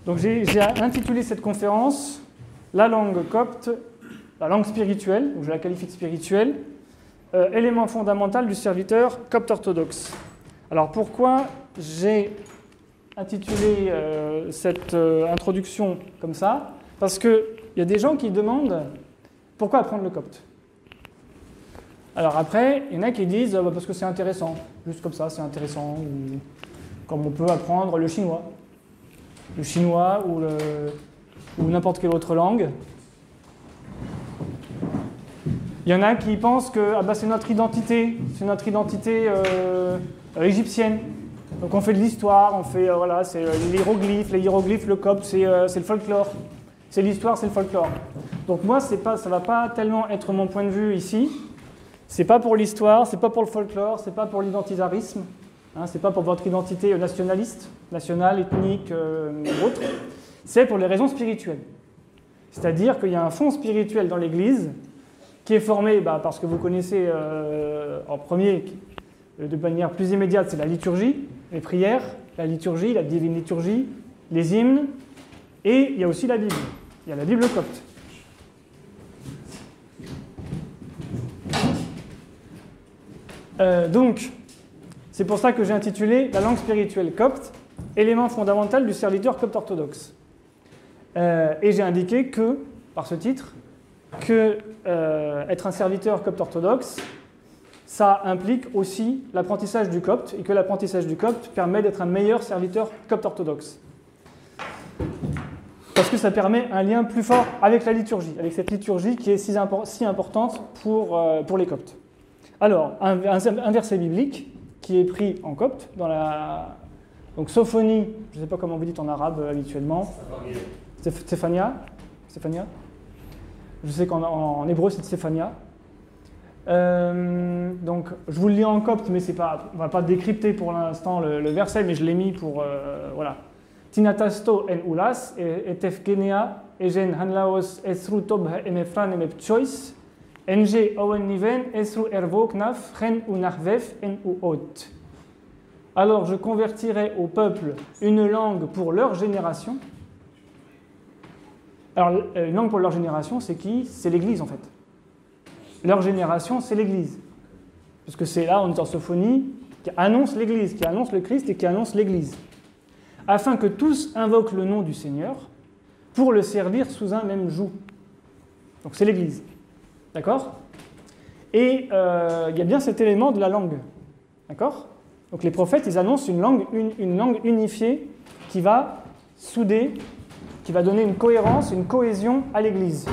Donc j'ai intitulé cette conférence « La langue copte, la langue spirituelle », donc je la qualifie de spirituelle, élément fondamental du serviteur copte orthodoxe. Alors pourquoi j'ai intitulé cette introduction comme ça? Parce qu'il y a des gens qui demandent pourquoi apprendre le copte. Alors après, il y en a qui disent parce que c'est intéressant, juste comme ça, c'est intéressant, ou comme on peut apprendre le chinois ou n'importe quelle autre langue. Il y en a qui pensent que c'est notre identité égyptienne. Donc on fait de l'histoire, on fait c'est les hiéroglyphes, le copte, c'est le folklore. C'est l'histoire, c'est le folklore. Donc moi, ça ne va pas tellement être mon point de vue ici. C'est pas pour l'histoire, c'est pas pour le folklore, c'est pas pour l'identitarisme, c'est pas pour votre identité nationaliste, nationale, ethnique, autre. C'est pour les raisons spirituelles. C'est-à-dire qu'il y a un fond spirituel dans l'Église qui est formé par ce que vous connaissez en premier, de manière plus immédiate, c'est la liturgie, les prières, la liturgie, la divine liturgie, les hymnes, et il y a aussi la Bible. Il y a la Bible copte. Donc, c'est pour ça que j'ai intitulé « La langue spirituelle copte, élément fondamental du serviteur copte orthodoxe ». Et j'ai indiqué que, par ce titre, que être un serviteur copte orthodoxe, ça implique aussi l'apprentissage du copte, et que l'apprentissage du copte permet d'être un meilleur serviteur copte orthodoxe. Parce que ça permet un lien plus fort avec la liturgie, avec cette liturgie qui est si importante pour les coptes. Alors, un verset biblique qui est pris en copte, donc Sophonie, je ne sais pas comment vous dites en arabe habituellement, Stéphania. Je sais qu'en hébreu c'est Stéphania. Donc, je vous le lis en copte, mais on ne va pas décrypter pour l'instant le verset, mais je l'ai mis pour... voilà. Tinatasto en ulas, etefgenea, egen hanlaos esru tob emefran emepchois, NG Owen Niven, Esru Ervo Knaf, Ren ou Narvef, N ou Ot. Alors je convertirai au peuple une langue pour leur génération. Alors une langue pour leur génération, c'est qui? C'est l'Église en fait. Leur génération, c'est l'Église. Parce que c'est là, on est en Sophonie, qui annonce l'Église, qui annonce le Christ et qui annonce l'Église. Afin que tous invoquent le nom du Seigneur pour le servir sous un même joug. Donc c'est l'Église. D'accord? Et il y a bien cet élément de la langue. D'accord? Donc les prophètes, ils annoncent une langue unifiée qui va souder, qui va donner une cohérence, une cohésion à l'Église.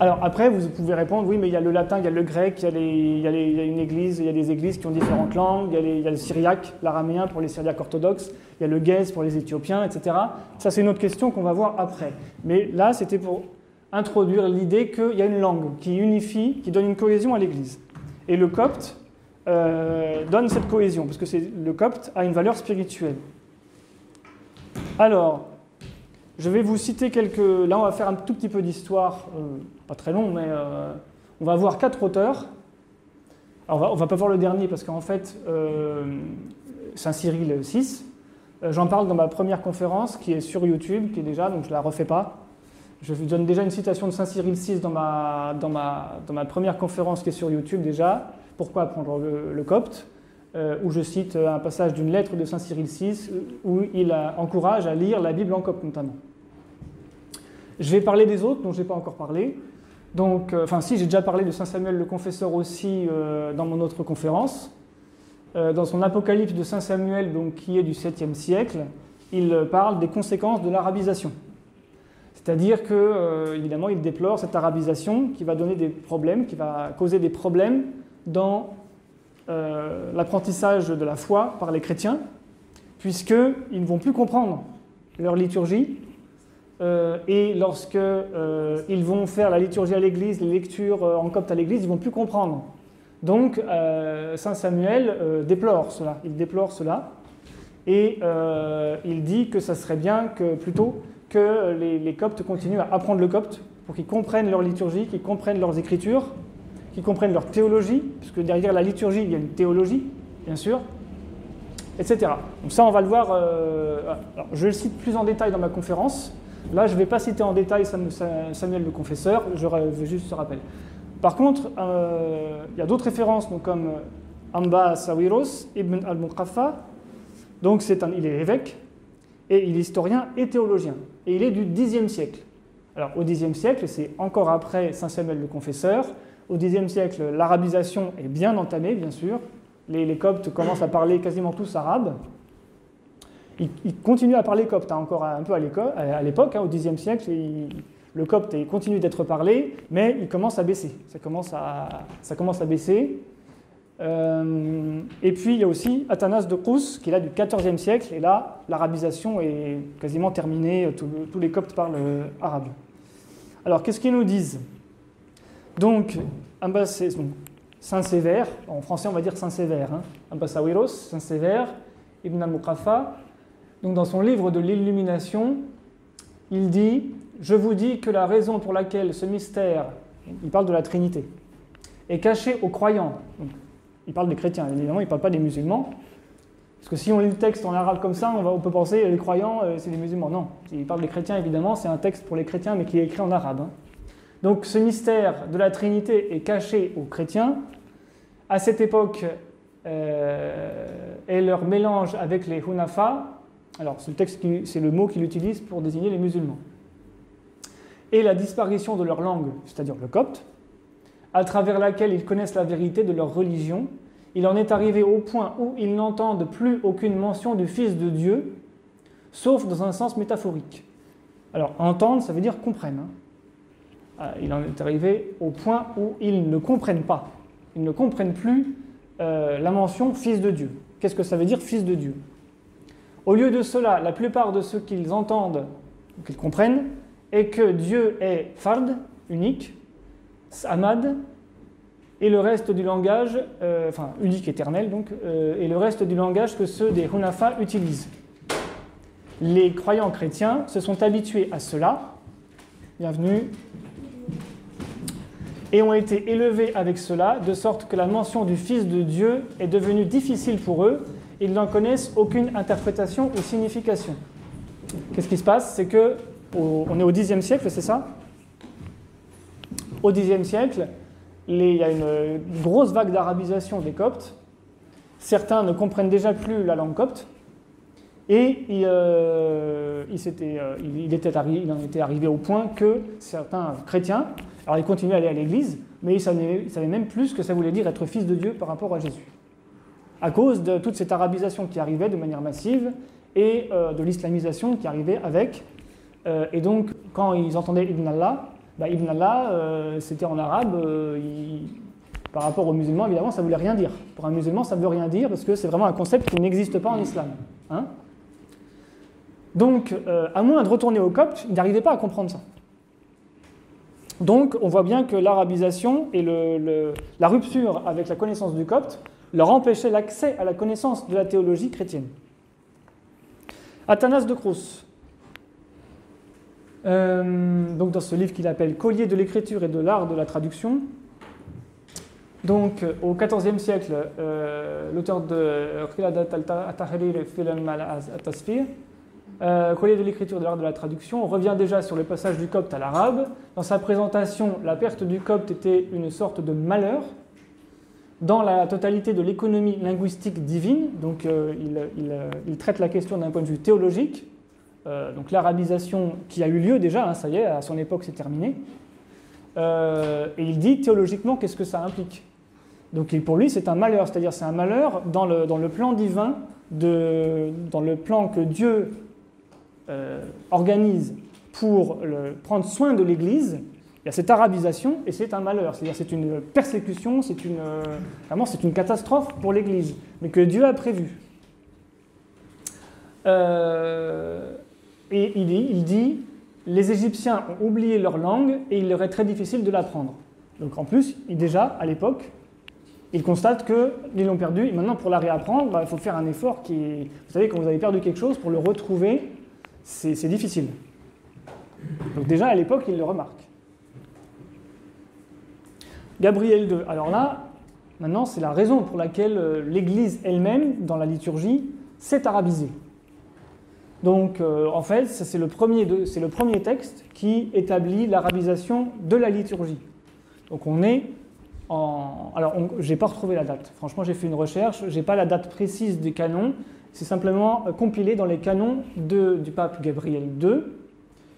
Alors après, vous pouvez répondre, oui, mais il y a le latin, il y a le grec, il y a une église, il y a des églises qui ont différentes langues, il y a le syriaque, l'araméen pour les syriaques orthodoxes, il y a le guèze pour les éthiopiens, etc. Ça, c'est une autre question qu'on va voir après. Mais là, c'était pour introduire l'idée qu'il y a une langue qui unifie, qui donne une cohésion à l'Église. Et le copte donne cette cohésion, parce que le copte a une valeur spirituelle. Alors, je vais vous citer quelques... Là, on va faire un tout petit peu d'histoire, pas très long, mais on va voir 4 auteurs. Alors, on va pas voir le dernier, parce qu'en fait, Saint-Cyril 6, j'en parle dans ma première conférence, qui est sur YouTube, qui est déjà, donc je ne la refais pas. Je vous donne déjà une citation de Saint-Cyril 6 dans ma première conférence qui est sur YouTube déjà. Pourquoi apprendre le copte, où je cite un passage d'une lettre de Saint-Cyril 6 où il encourage à lire la Bible en copte notamment. Je vais parler des autres dont je n'ai pas encore parlé. Donc, si, j'ai déjà parlé de Saint Samuel le Confesseur aussi dans mon autre conférence. Dans son Apocalypse de Saint Samuel, donc, qui est du 7e siècle, il parle des conséquences de l'arabisation. C'est-à-dire que, évidemment, il déplore cette arabisation qui va donner des problèmes, qui va causer des problèmes dans l'apprentissage de la foi par les chrétiens, puisqu'ils ne vont plus comprendre leur liturgie, et lorsqu'ils vont faire la liturgie à l'église, les lectures en copte à l'église, ils ne vont plus comprendre. Donc, Saint Samuel déplore cela, et il dit que ça serait bien que, plutôt, que les coptes continuent à apprendre le copte pour qu'ils comprennent leur liturgie, qu'ils comprennent leurs écritures, qu'ils comprennent leur théologie, puisque derrière la liturgie, il y a une théologie, bien sûr, etc. Donc ça, on va le voir. Alors, je le cite plus en détail dans ma conférence. Là, je ne vais pas citer en détail Samuel le Confesseur, je veux juste ce rappel. Par contre, il y a d'autres références, donc comme Amba Sawiros ibn al-Muqaffa. Donc il est évêque, et il est historien et théologien. Et il est du Xe siècle. Alors au Xe siècle, c'est encore après Saint Samuel le Confesseur. Au Xe siècle, l'arabisation est bien entamée, bien sûr. Les Coptes commencent à parler quasiment tous arabe. Ils continuent à parler copte encore un peu à l'époque, au Xe siècle. Le copte continue d'être parlé, mais il commence à baisser. Ça commence à baisser. Et puis il y a aussi Athanas de Kous, qui est là du XIVe siècle, et là l'arabisation est quasiment terminée, tous les Coptes parlent arabe. Alors qu'est-ce qu'ils nous disent? Donc, Saint Sévère, en français on va dire Saint Sévère, Ambassawiros, Saint Sévère, Ibn al-Muqaffa, donc dans son livre de l'Illumination, il dit « Je vous dis que la raison pour laquelle ce mystère, il parle de la Trinité, est caché aux croyants. » Donc, il parle des chrétiens, évidemment, il ne parle pas des musulmans. Parce que si on lit le texte en arabe comme ça, on peut penser les croyants, c'est les musulmans. Non, il parle des chrétiens, évidemment, c'est un texte pour les chrétiens, mais qui est écrit en arabe. Donc ce mystère de la Trinité est caché aux chrétiens. À cette époque, et leur mélange avec les Hunafa, alors c'est le mot qu'il utilise pour désigner les musulmans, et la disparition de leur langue, c'est-à-dire le copte, à travers laquelle ils connaissent la vérité de leur religion, il en est arrivé au point où ils n'entendent plus aucune mention du Fils de Dieu, sauf dans un sens métaphorique. Alors, entendre, ça veut dire comprendre. Il en est arrivé au point où ils ne comprennent pas. Ils ne comprennent plus la mention Fils de Dieu. Qu'est-ce que ça veut dire Fils de Dieu? Au lieu de cela, la plupart de ce qu'ils entendent, qu'ils comprennent, est que Dieu est Fard, unique, Samad, et le reste du langage, unique, éternel donc, et le reste du langage que ceux des Hunafa utilisent. Les croyants chrétiens se sont habitués à cela, bienvenue, et ont été élevés avec cela, de sorte que la mention du Fils de Dieu est devenue difficile pour eux, ils n'en connaissent aucune interprétation ou signification. Qu'est-ce qui se passe? C'est que, on est au Xe siècle, c'est ça? Au Xe siècle, il y a une grosse vague d'arabisation des Coptes. Certains ne comprennent déjà plus la langue copte. Et il en était arrivé au point que certains chrétiens, alors ils continuaient à aller à l'église, mais ils savaient même plus ce que ça voulait dire être fils de Dieu par rapport à Jésus. À cause de toute cette arabisation qui arrivait de manière massive et de l'islamisation qui arrivait avec. Et donc, quand ils entendaient Ibn Allah, Ibn Allah, c'était en arabe, par rapport aux musulmans, évidemment, ça ne voulait rien dire. Pour un musulman, ça ne veut rien dire parce que c'est vraiment un concept qui n'existe pas en islam. Donc, à moins de retourner au copte, ils n'arrivaient pas à comprendre ça. Donc, on voit bien que l'arabisation et la rupture avec la connaissance du copte leur empêchait l'accès à la connaissance de la théologie chrétienne. Athanas de Kous, donc dans ce livre qu'il appelle Collier de l'écriture et de l'art de la traduction, donc au XIVe siècle, l'auteur de Khiladat al-Tahrir Filam al-Tasfir, Collier de l'écriture et de l'art de la traduction, revient déjà sur le passage du copte à l'arabe. Dans sa présentation, la perte du copte était une sorte de malheur dans la totalité de l'économie linguistique divine. Donc il traite la question d'un point de vue théologique. Donc l'arabisation qui a eu lieu déjà, ça y est, à son époque c'est terminé. Et il dit théologiquement qu'est-ce que ça implique. Donc pour lui c'est un malheur, c'est-à-dire c'est un malheur dans le plan divin, dans le plan que Dieu organise pour prendre soin de l'Église. Il y a cette arabisation et c'est un malheur, c'est-à-dire c'est une persécution, vraiment c'est une catastrophe pour l'Église, mais que Dieu a prévu. Et il dit, les Égyptiens ont oublié leur langue et il leur est très difficile de l'apprendre. Donc en plus, déjà, à l'époque, il constate qu'ils l'ont perdu et maintenant pour la réapprendre, il faut faire un effort qui est... Vous savez, quand vous avez perdu quelque chose, pour le retrouver, c'est difficile. Donc déjà, à l'époque, il le remarque. Gabriel II. Alors là, maintenant, c'est la raison pour laquelle l'Église elle-même, dans la liturgie, c'est arabisé. Donc, en fait, c'est le premier texte qui établit l'arabisation de la liturgie. Donc, on est en... Alors, je n'ai pas retrouvé la date. Franchement, j'ai fait une recherche. Je n'ai pas la date précise des canons. C'est simplement compilé dans les canons du pape Gabriel II,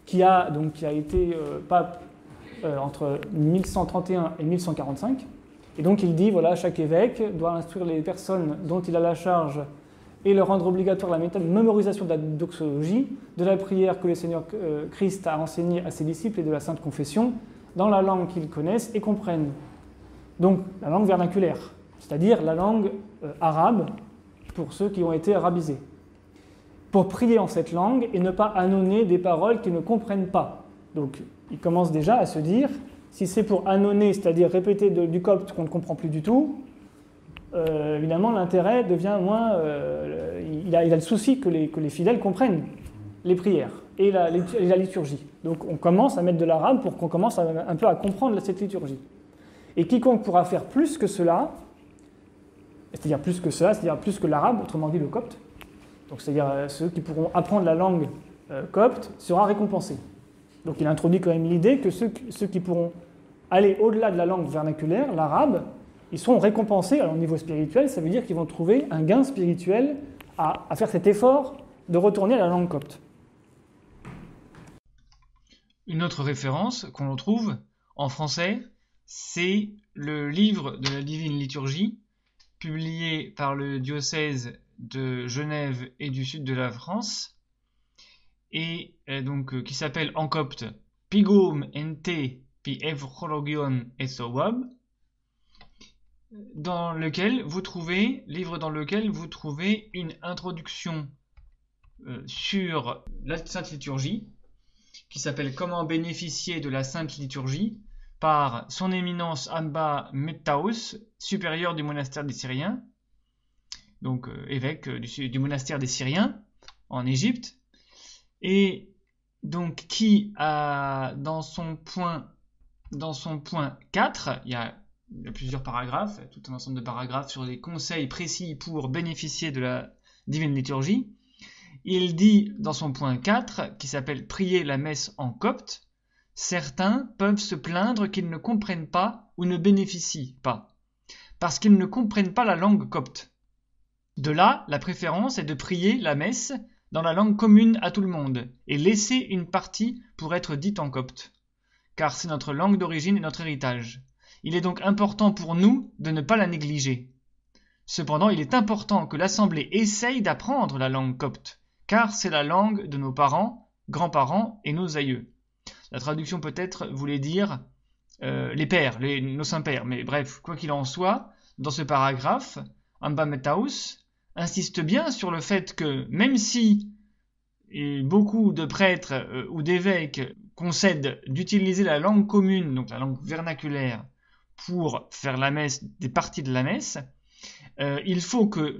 qui a été pape entre 1131 et 1145. Et donc, il dit, voilà, chaque évêque doit instruire les personnes dont il a la charge et leur rendre obligatoire la méthode de mémorisation de la doxologie, de la prière que le Seigneur Christ a enseignée à ses disciples et de la Sainte Confession, dans la langue qu'ils connaissent et comprennent. Donc, la langue vernaculaire, c'est-à-dire la langue arabe, pour ceux qui ont été arabisés. Pour prier en cette langue et ne pas annonner des paroles qu'ils ne comprennent pas. Donc, il commence déjà à se dire, si c'est pour annonner, c'est-à-dire répéter du copte qu'on ne comprend plus du tout, évidemment, l'intérêt devient moins... il a le souci que les fidèles comprennent les prières et la liturgie. Donc on commence à mettre de l'arabe pour qu'on commence un peu à comprendre cette liturgie. Et quiconque pourra faire plus que cela, c'est-à-dire plus que l'arabe, autrement dit le copte, donc c'est-à-dire ceux qui pourront apprendre la langue copte, sera récompensé. Donc il introduit quand même l'idée que ceux qui pourront aller au-delà de la langue vernaculaire, l'arabe, ils seront récompensés. Alors au niveau spirituel, ça veut dire qu'ils vont trouver un gain spirituel à faire cet effort de retourner à la langue copte. Une autre référence qu'on retrouve en français, c'est le livre de la Divine Liturgie, publié par le diocèse de Genève et du sud de la France, et donc qui s'appelle en copte Pigum ente pi evchologion et sowab, livre dans lequel vous trouvez une introduction sur la Sainte Liturgie, qui s'appelle « Comment bénéficier de la Sainte Liturgie » par son éminence Abba Mettaos, supérieur du monastère des Syriens, donc évêque du monastère des Syriens en Égypte, et donc qui a dans son point 4, il y a plusieurs paragraphes, tout un ensemble de paragraphes sur des conseils précis pour bénéficier de la Divine Liturgie. Il dit dans son point 4, qui s'appelle « Prier la messe en copte », certains peuvent se plaindre qu'ils ne comprennent pas ou ne bénéficient pas, parce qu'ils ne comprennent pas la langue copte. De là, la préférence est de prier la messe dans la langue commune à tout le monde, et laisser une partie pour être dite en copte, car c'est notre langue d'origine et notre héritage. Il est donc important pour nous de ne pas la négliger. Cependant, il est important que l'Assemblée essaye d'apprendre la langue copte, car c'est la langue de nos parents, grands-parents et nos aïeux. La traduction peut-être voulait dire les pères, nos saints-pères, mais bref, quoi qu'il en soit, dans ce paragraphe, Abba Mettaos insiste bien sur le fait que même si beaucoup de prêtres ou d'évêques concèdent d'utiliser la langue commune, donc la langue vernaculaire, pour faire la messe, des parties de la messe, il faut que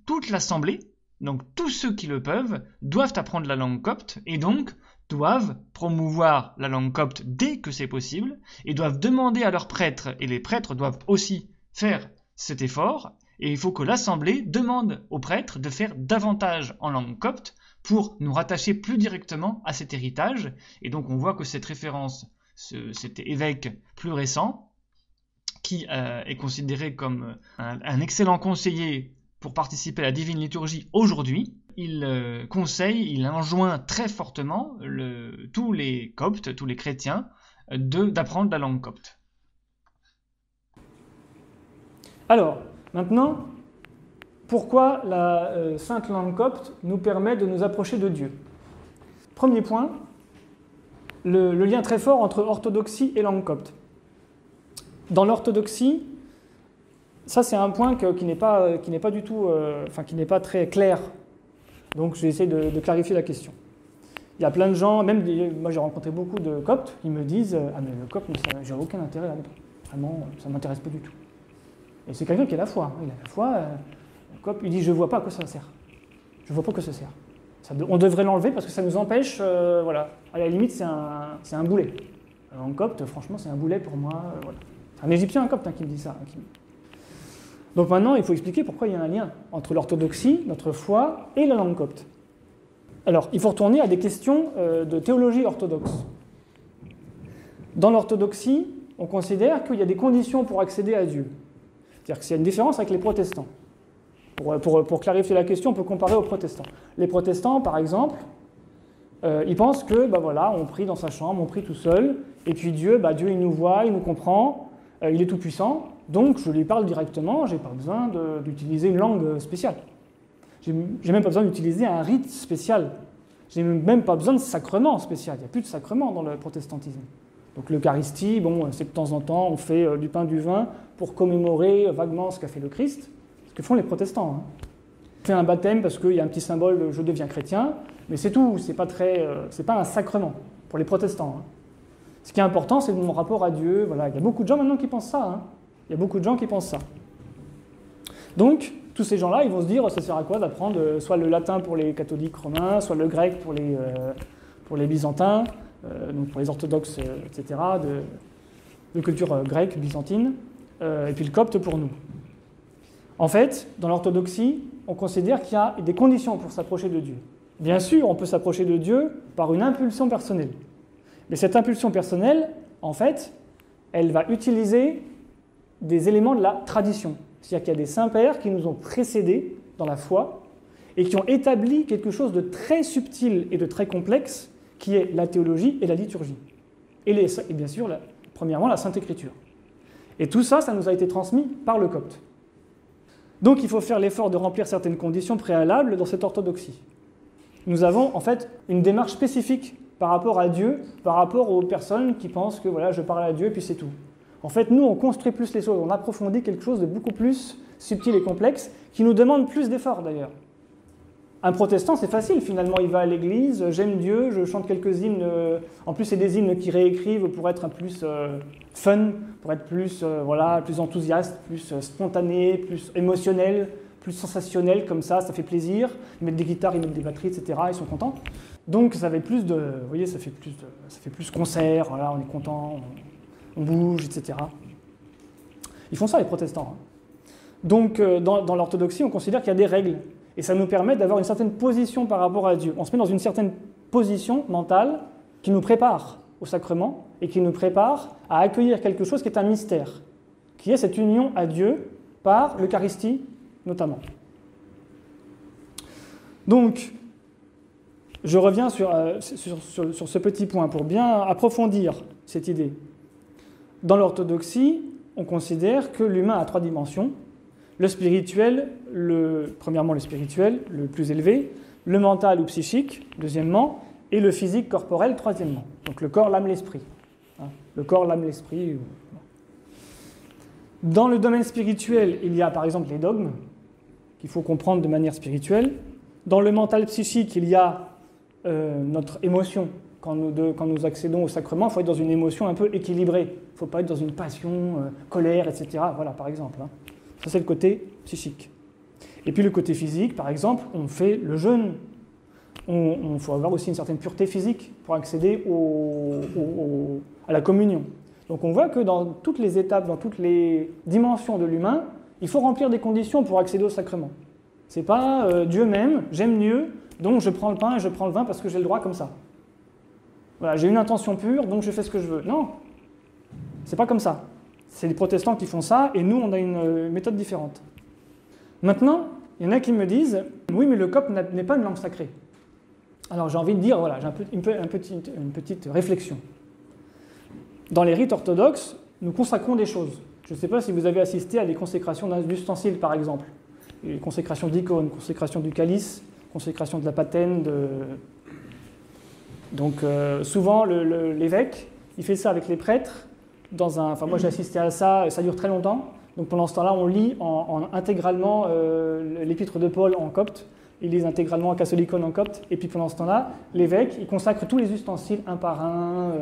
toute l'assemblée, donc tous ceux qui le peuvent, doivent apprendre la langue copte et donc doivent promouvoir la langue copte dès que c'est possible et doivent demander à leurs prêtres, et les prêtres doivent aussi faire cet effort, et il faut que l'assemblée demande aux prêtres de faire davantage en langue copte pour nous rattacher plus directement à cet héritage. Et donc on voit que cette référence, cet évêque plus récent, qui est considéré comme un excellent conseiller pour participer à la Divine Liturgie aujourd'hui, il enjoint très fortement tous les coptes, tous les chrétiens, d'apprendre la langue copte. Alors, maintenant, pourquoi la sainte langue copte nous permet de nous approcher de Dieu? Premier point, le lien très fort entre orthodoxie et langue copte. Dans l'orthodoxie, ça c'est un point qui n'est pas du tout, qui n'est pas très clair. Donc je vais essayer de clarifier la question. Il y a plein de gens, moi j'ai rencontré beaucoup de coptes, qui me disent « Ah mais le copte, j'ai aucun intérêt là-dedans. Vraiment, ça ne m'intéresse pas du tout. » Et c'est quelqu'un qui a la foi. Il a la foi, le copte, il dit « Je ne vois pas à quoi ça sert. Je ne vois pas à quoi ça sert. On devrait l'enlever parce que ça nous empêche, voilà. À la limite, c'est un boulet. En copte, franchement, c'est un boulet pour moi, voilà. C'est un Égyptien, un copte, qui me dit ça. Donc maintenant, il faut expliquer pourquoi il y a un lien entre l'orthodoxie, notre foi, et la langue copte. Alors, il faut retourner à des questions de théologie orthodoxe. Dans l'orthodoxie, on considère qu'il y a des conditions pour accéder à Dieu. C'est-à-dire qu'il y a une différence avec les protestants. Pour clarifier la question, on peut comparer aux protestants. Les protestants, par exemple, ils pensent que, voilà, on prie dans sa chambre, on prie tout seul, et puis Dieu, Dieu il nous voit, il nous comprend, il est tout puissant, donc je lui parle directement, je n'ai pas besoin d'utiliser une langue spéciale. J'ai même pas besoin d'utiliser un rite spécial. J'ai même pas besoin de sacrement spécial. Il n'y a plus de sacrement dans le protestantisme. Donc l'Eucharistie, c'est de temps en temps, on fait du pain, du vin pour commémorer vaguement ce qu'a fait le Christ, ce que font les protestants. On fait un baptême parce qu'il y a un petit symbole, je deviens chrétien, mais c'est tout, c'est pas un sacrement pour les protestants. Ce qui est important, c'est mon rapport à Dieu. Voilà. Il y a beaucoup de gens maintenant qui pensent ça. Il y a beaucoup de gens qui pensent ça. Donc, tous ces gens-là, ils vont se dire, ça sert à quoi d'apprendre soit le latin pour les catholiques romains, soit le grec pour les byzantins, donc pour les orthodoxes, etc., de culture grecque, byzantine, et puis le copte pour nous. En fait, dans l'orthodoxie, on considère qu'il y a des conditions pour s'approcher de Dieu. Bien sûr, on peut s'approcher de Dieu par une impulsion personnelle. Mais cette impulsion personnelle, en fait, elle va utiliser des éléments de la tradition. C'est-à-dire qu'il y a des saints-pères qui nous ont précédés dans la foi et qui ont établi quelque chose de très subtil et de très complexe qui est la théologie et la liturgie. Et bien sûr, premièrement, la Sainte Écriture. Et tout ça, ça nous a été transmis par le copte. Donc il faut faire l'effort de remplir certaines conditions préalables dans cette orthodoxie. Nous avons en fait une démarche spécifique par rapport à Dieu, par rapport aux personnes qui pensent que voilà, je parle à Dieu et puis c'est tout. En fait, nous, on construit plus les choses, on approfondit quelque chose de beaucoup plus subtil et complexe, qui nous demande plus d'efforts d'ailleurs. Un protestant, c'est facile, finalement, il va à l'église, j'aime Dieu, je chante quelques hymnes, en plus c'est des hymnes qui réécrivent pour être un plus fun, pour être plus, plus enthousiaste, plus spontané, plus émotionnel, plus sensationnel, comme ça fait plaisir. Ils mettent des guitares, ils mettent des batteries, etc., ils sont contents. Donc ça fait plus ça fait plus concert, voilà, on est content, on bouge, etc. Ils font ça, les protestants. Donc dans l'orthodoxie, on considère qu'il y a des règles. Et ça nous permet d'avoir une certaine position par rapport à Dieu. On se met dans une certaine position mentale qui nous prépare au sacrement et qui nous prépare à accueillir quelque chose qui est un mystère, qui est cette union à Dieu par l'Eucharistie notamment. Donc, je reviens sur ce petit point pour bien approfondir cette idée. Dans l'orthodoxie, on considère que l'humain a 3 dimensions. Le spirituel, premièrement le spirituel, le plus élevé, le mental ou psychique, deuxièmement, et le physique corporel, troisièmement. Donc le corps, l'âme, l'esprit. Le corps, l'âme, l'esprit. Dans le domaine spirituel, il y a par exemple les dogmes, qu'il faut comprendre de manière spirituelle. Dans le mental psychique, il y a notre émotion. Quand nous accédons au sacrement, il faut être dans une émotion un peu équilibrée. Il ne faut pas être dans une passion, colère, etc. Voilà, par exemple. Ça, c'est le côté psychique. Et puis le côté physique, par exemple, on fait le jeûne. Il faut avoir aussi une certaine pureté physique pour accéder à la communion. Donc on voit que dans toutes les étapes, dans toutes les dimensions de l'humain, il faut remplir des conditions pour accéder au sacrement. C'est pas Dieu m'aime, j'aime Dieu, donc je prends le pain et je prends le vin parce que j'ai le droit comme ça. Voilà, j'ai une intention pure, donc je fais ce que je veux. Non, c'est pas comme ça. C'est les protestants qui font ça, et nous, on a une méthode différente. Maintenant, il y en a qui me disent « Oui, mais le copte n'est pas une langue sacrée. » Alors j'ai envie de dire, voilà, j'ai une petite réflexion. Dans les rites orthodoxes, nous consacrons des choses. Je ne sais pas si vous avez assisté à des consécrations d'ustensiles, par exemple. Les consécrations d'icônes, consécration du calice, consécration de la patène. Donc souvent, l'évêque, il fait ça avec les prêtres. Moi j'ai assisté à ça, ça dure très longtemps. Donc pendant ce temps-là, on lit intégralement l'épître de Paul en copte. Il lit intégralement Catholicon en copte. Et puis pendant ce temps-là, l'évêque, il consacre tous les ustensiles un par un,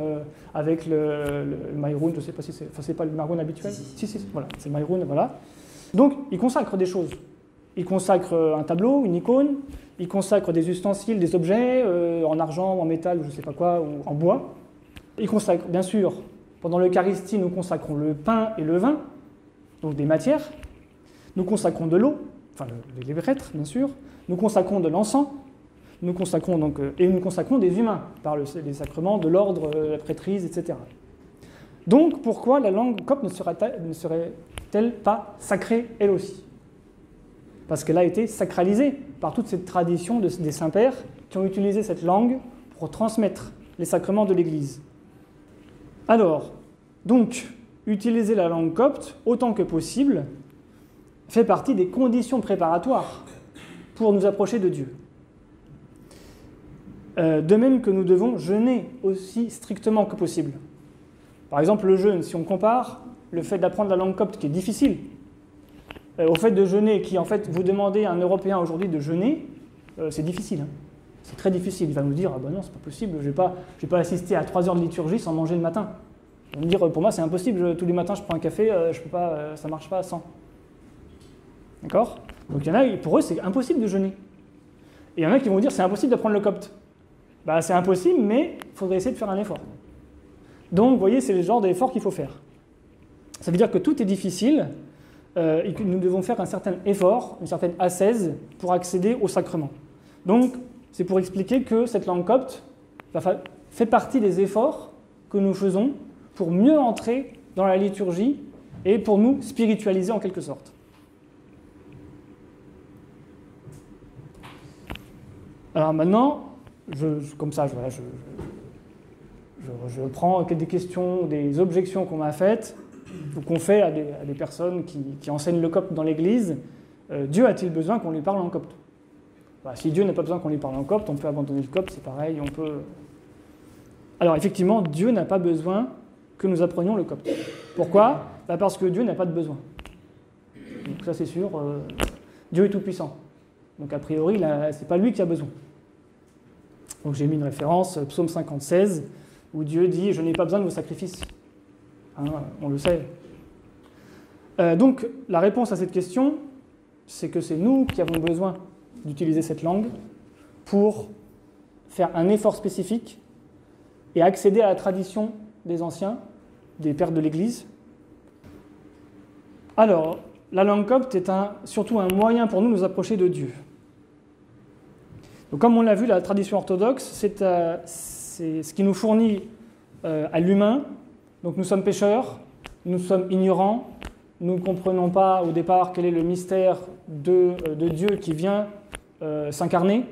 avec le maïroun, je ne sais pas si c'est... Enfin, c'est pas le maïroun habituel. Si, voilà, c'est le maïroun, voilà. Donc, il consacre des choses. Il consacre un tableau, une icône. Il consacre des ustensiles, des objets, en argent, ou en métal, ou je ne sais pas quoi, ou en bois. Il consacre, bien sûr, pendant l'Eucharistie, nous consacrons le pain et le vin, donc des matières. nous consacrons de l'eau, enfin les prêtres bien sûr, nous consacrons de l'encens, nous consacrons donc, et nous consacrons des humains par les sacrements de l'ordre, la prêtrise, etc. Donc pourquoi la langue copte ne serait-elle pas sacrée elle aussi? Parce qu'elle a été sacralisée par toute cette tradition des saints-pères qui ont utilisé cette langue pour transmettre les sacrements de l'Église. Alors, donc, utiliser la langue copte autant que possible fait partie des conditions préparatoires pour nous approcher de Dieu. De même que nous devons jeûner aussi strictement que possible. Par exemple, le jeûne, si on compare le fait d'apprendre la langue copte qui est difficile, au fait de jeûner, qui en fait, vous demandez à un Européen aujourd'hui de jeûner, c'est difficile. Hein. C'est très difficile. Il va nous dire, ah ben non, c'est pas possible, je vais pas assister à 3 heures de liturgie sans manger le matin. Il va me dire, pour moi c'est impossible, tous les matins je prends un café, je peux pas, ça marche pas sans. D'accord? Donc il y en a, pour eux c'est impossible de jeûner. Et il y en a qui vont dire, c'est impossible d'apprendre le copte. Bah, c'est impossible, mais il faudrait essayer de faire un effort. Donc, vous voyez, c'est le genre d'effort qu'il faut faire. Ça veut dire que tout est difficile et que nous devons faire un certain effort, une certaine ascèse pour accéder au sacrement. Donc, c'est pour expliquer que cette langue copte fait partie des efforts que nous faisons pour mieux entrer dans la liturgie et pour nous spiritualiser en quelque sorte. Alors maintenant, comme ça, je prends des questions, des objections qu'on m'a faites, ou qu'on fait à des personnes qui enseignent le copte dans l'Église. Dieu a-t-il besoin qu'on lui parle en copte? Si Dieu n'a pas besoin qu'on lui parle en copte, on peut abandonner le copte, c'est pareil, on peut... Alors effectivement, Dieu n'a pas besoin que nous apprenions le copte. Pourquoi? Parce que Dieu n'a pas de besoin. Donc ça c'est sûr, Dieu est tout-puissant. Donc a priori, c'est pas lui qui a besoin. Donc j'ai mis une référence, Psaume 56, où Dieu dit « Je n'ai pas besoin de vos sacrifices ». Hein, on le sait. Donc la réponse à cette question, c'est que c'est nous qui avons besoin d'utiliser cette langue pour faire un effort spécifique et accéder à la tradition des anciens, des pères de l'Église. Alors, la langue copte est surtout un moyen pour nous de nous approcher de Dieu. Donc, comme on l'a vu, la tradition orthodoxe, c'est ce qui nous fournit à l'humain. Donc nous sommes pécheurs, nous sommes ignorants, nous ne comprenons pas au départ quel est le mystère de Dieu qui vient s'incarner,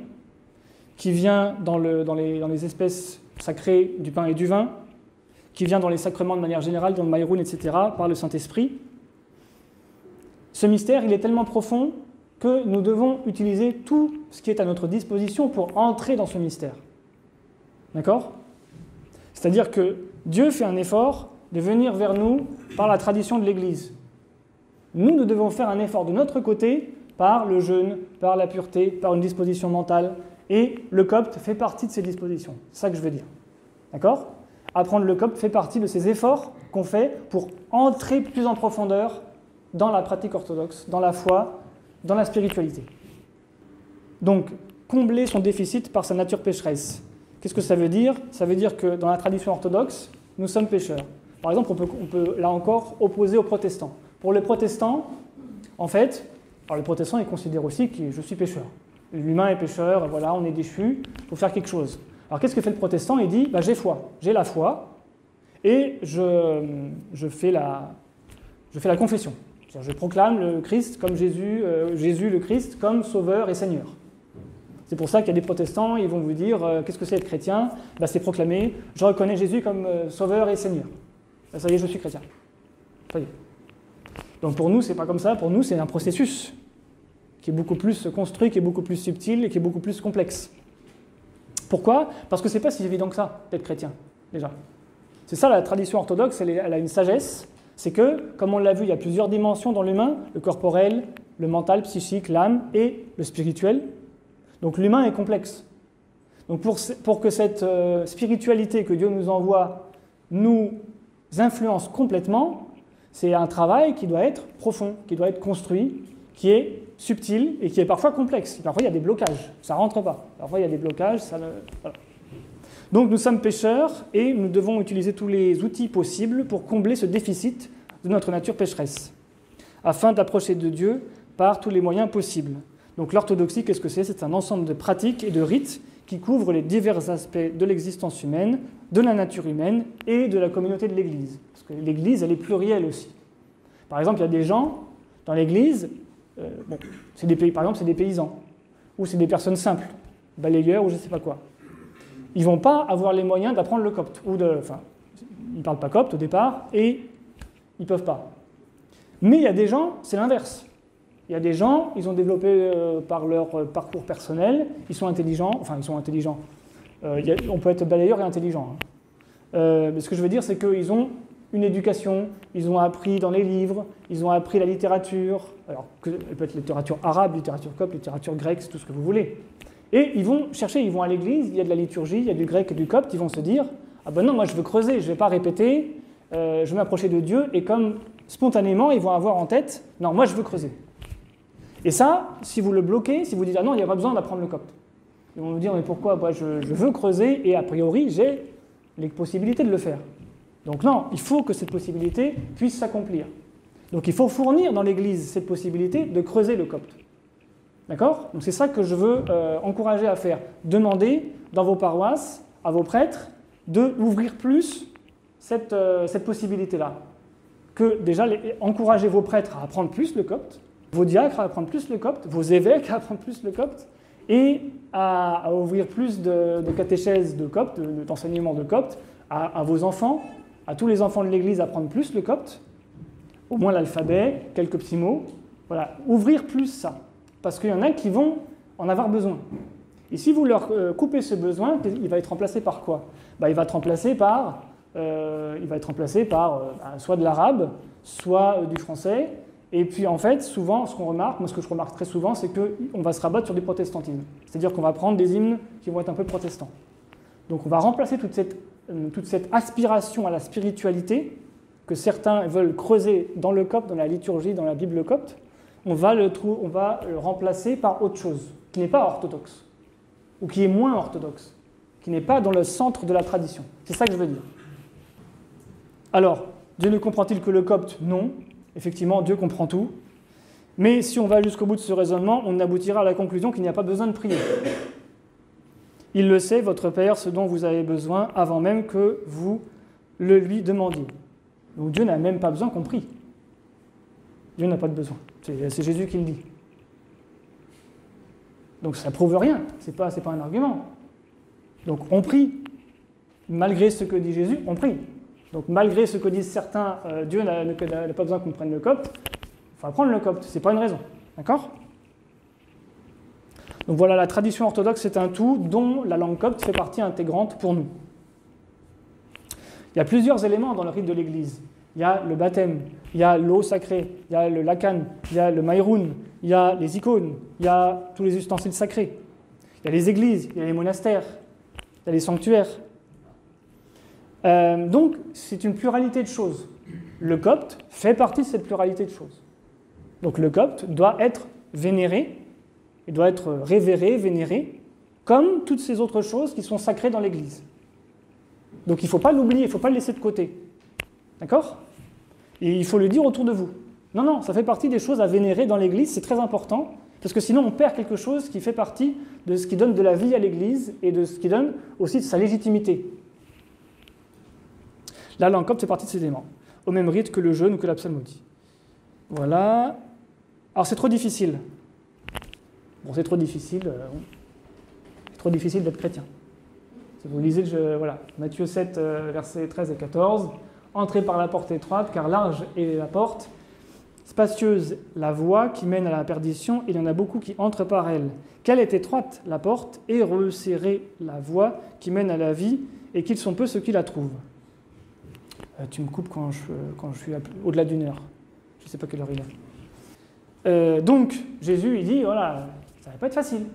qui vient dans les espèces sacrées du pain et du vin, qui vient dans les sacrements de manière générale, dans le Maïroun, etc., par le Saint-Esprit. Ce mystère, il est tellement profond que nous devons utiliser tout ce qui est à notre disposition pour entrer dans ce mystère. D'accord ? C'est-à-dire que Dieu fait un effort de venir vers nous par la tradition de l'Église. Nous devons faire un effort de notre côté par le jeûne, par la pureté, par une disposition mentale. Et le copte fait partie de ces dispositions. C'est ça que je veux dire. D'accord ? Apprendre le copte fait partie de ces efforts qu'on fait pour entrer plus en profondeur dans la pratique orthodoxe, dans la foi, dans la spiritualité. Donc, combler son déficit par sa nature pécheresse. Qu'est-ce que ça veut dire ? Ça veut dire que dans la tradition orthodoxe, nous sommes pécheurs. Par exemple, on peut là encore opposer aux protestants. Pour les protestants, en fait, alors les protestants ils considèrent aussi que je suis pécheur. L'humain est pécheur, voilà, on est déchu, il faut faire quelque chose. Alors qu'est-ce que fait le protestant ? Il dit, j'ai foi, j'ai la foi, et je fais la confession. C'est-à-dire, je proclame le Christ comme Jésus le Christ comme Sauveur et Seigneur. C'est pour ça qu'il y a des protestants, ils vont vous dire, qu'est-ce que c'est être chrétien ? C'est proclamer, je reconnais Jésus comme Sauveur et Seigneur. Ça y est, je suis chrétien. Ça y est. Donc pour nous, c'est pas comme ça, pour nous, c'est un processus qui est beaucoup plus construit, qui est beaucoup plus subtil et qui est beaucoup plus complexe. Pourquoi ? Parce que c'est pas si évident que ça, d'être chrétien, déjà. C'est ça, la tradition orthodoxe, elle a une sagesse, c'est que, comme on l'a vu, il y a plusieurs dimensions dans l'humain, le corporel, le mental, psychique, l'âme et le spirituel. Donc l'humain est complexe. Donc pour que cette spiritualité que Dieu nous envoie nous influence complètement, c'est un travail qui doit être profond, qui doit être construit, qui est subtil et qui est parfois complexe. Parfois, il y a des blocages, ça ne rentre pas. Parfois, il y a des blocages, voilà. Donc, nous sommes pécheurs et nous devons utiliser tous les outils possibles pour combler ce déficit de notre nature pécheresse. afin d'approcher de Dieu par tous les moyens possibles. Donc l'orthodoxie, qu'est-ce que c'est? C'est un ensemble de pratiques et de rites qui couvrent les divers aspects de l'existence humaine, de la nature humaine et de la communauté de l'Église. Parce que l'Église, elle est plurielle aussi. Par exemple, il y a des gens dans l'Église, par exemple, c'est des paysans, ou c'est des personnes simples, balayeurs ou je ne sais pas quoi. Ils ne vont pas avoir les moyens d'apprendre le copte. Ils ne parlent pas copte au départ et ils ne peuvent pas. Mais il y a des gens, c'est l'inverse. Il y a des gens, ils ont développé par leur parcours personnel, ils sont intelligents, on peut être balayeur et intelligent. Mais ce que je veux dire, c'est qu'ils ont une éducation, ils ont appris dans les livres, ils ont appris la littérature, alors elle peut être littérature arabe, littérature copte, littérature grecque, c'est tout ce que vous voulez. Et ils vont chercher, ils vont à l'église, il y a de la liturgie, il y a du grec et du copte, ils vont se dire « Ah ben non, moi je veux creuser, je ne vais pas répéter, je veux m'approcher de Dieu », et comme spontanément, ils vont avoir en tête « Non, moi je veux creuser ». Et ça, si vous le bloquez, si vous dites « Ah non, il n'y a pas besoin d'apprendre le copte », ils vont vous dire « Mais pourquoi? Moi, je veux creuser et a priori, j'ai les possibilités de le faire ». Donc non, il faut que cette possibilité puisse s'accomplir. Donc il faut fournir dans l'Église cette possibilité de creuser le copte. D'accord? Donc c'est ça que je veux encourager à faire. Demandez dans vos paroisses, à vos prêtres, d'ouvrir plus cette possibilité-là. Que déjà, encouragez vos prêtres à apprendre plus le copte, vos diacres à apprendre plus le copte, vos évêques à apprendre plus le copte, et à ouvrir plus de catéchèses de copte, d'enseignement de copte, à vos enfants, à tous les enfants de l'Église à apprendre plus le copte, au moins l'alphabet, quelques petits mots. Voilà, ouvrir plus ça. Parce qu'il y en a qui vont en avoir besoin. Et si vous leur coupez ce besoin, il va être remplacé par quoi? Il va être remplacé par, soit de l'arabe, soit du français. Et puis en fait, souvent, ce que je remarque très souvent, c'est qu'on va se rabattre sur du protestantisme. C'est-à-dire qu'on va prendre des hymnes qui vont être un peu protestants. Donc on va remplacer toute cette aspiration à la spiritualité que certains veulent creuser dans le copte, dans la liturgie, dans la Bible copte. On va le remplacer par autre chose, qui n'est pas orthodoxe, ou qui est moins orthodoxe, qui n'est pas dans le centre de la tradition. C'est ça que je veux dire. Alors, Dieu ne comprend-il que le copte? Non. Effectivement, Dieu comprend tout. Mais si on va jusqu'au bout de ce raisonnement, on aboutira à la conclusion qu'il n'y a pas besoin de prier. Il le sait, votre Père, ce dont vous avez besoin, avant même que vous le lui demandiez. Donc Dieu n'a même pas besoin qu'on prie. Dieu n'a pas de besoin. C'est Jésus qui le dit. Donc ça ne prouve rien, c'est pas un argument. Donc on prie. Malgré ce que dit Jésus, on prie. Donc malgré ce que disent certains, Dieu n'a pas besoin qu'on prenne le copte, il faut apprendre le copte, ce n'est pas une raison. D'accord? Donc voilà, la tradition orthodoxe, c'est un tout dont la langue copte fait partie intégrante pour nous. Il y a plusieurs éléments dans le rite de l'Église. Il y a le baptême, il y a l'eau sacrée, il y a le lacan, il y a le maïroun, il y a les icônes, il y a tous les ustensiles sacrés. Il y a les églises, il y a les monastères, il y a les sanctuaires. Donc, c'est une pluralité de choses. Le copte fait partie de cette pluralité de choses. Donc, le copte doit être vénéré, il doit être révéré, vénéré, comme toutes ces autres choses qui sont sacrées dans l'Église. Donc, il ne faut pas l'oublier, il ne faut pas le laisser de côté. D'accord? Et il faut le dire autour de vous. Non, ça fait partie des choses à vénérer dans l'Église, c'est très important, parce que sinon on perd quelque chose qui fait partie de ce qui donne de la vie à l'Église et de ce qui donne aussi de sa légitimité. La langue copte fait partie de ces éléments, au même rythme que le jeûne ou que la psalmodie. Voilà. Alors c'est trop difficile. Bon, c'est trop difficile d'être chrétien. Si vous lisez, Matthieu 7, versets 13 et 14, « Entrez par la porte étroite, car large est la porte, spacieuse la voie qui mène à la perdition, il y en a beaucoup qui entrent par elle. Quelle est étroite la porte, et resserrée la voie qui mène à la vie, et qu'ils sont peu ceux qui la trouvent. » Tu me coupes quand je suis au-delà d'une heure. Je ne sais pas quelle heure il est. Donc, Jésus, il dit, voilà, ça ne va pas être facile.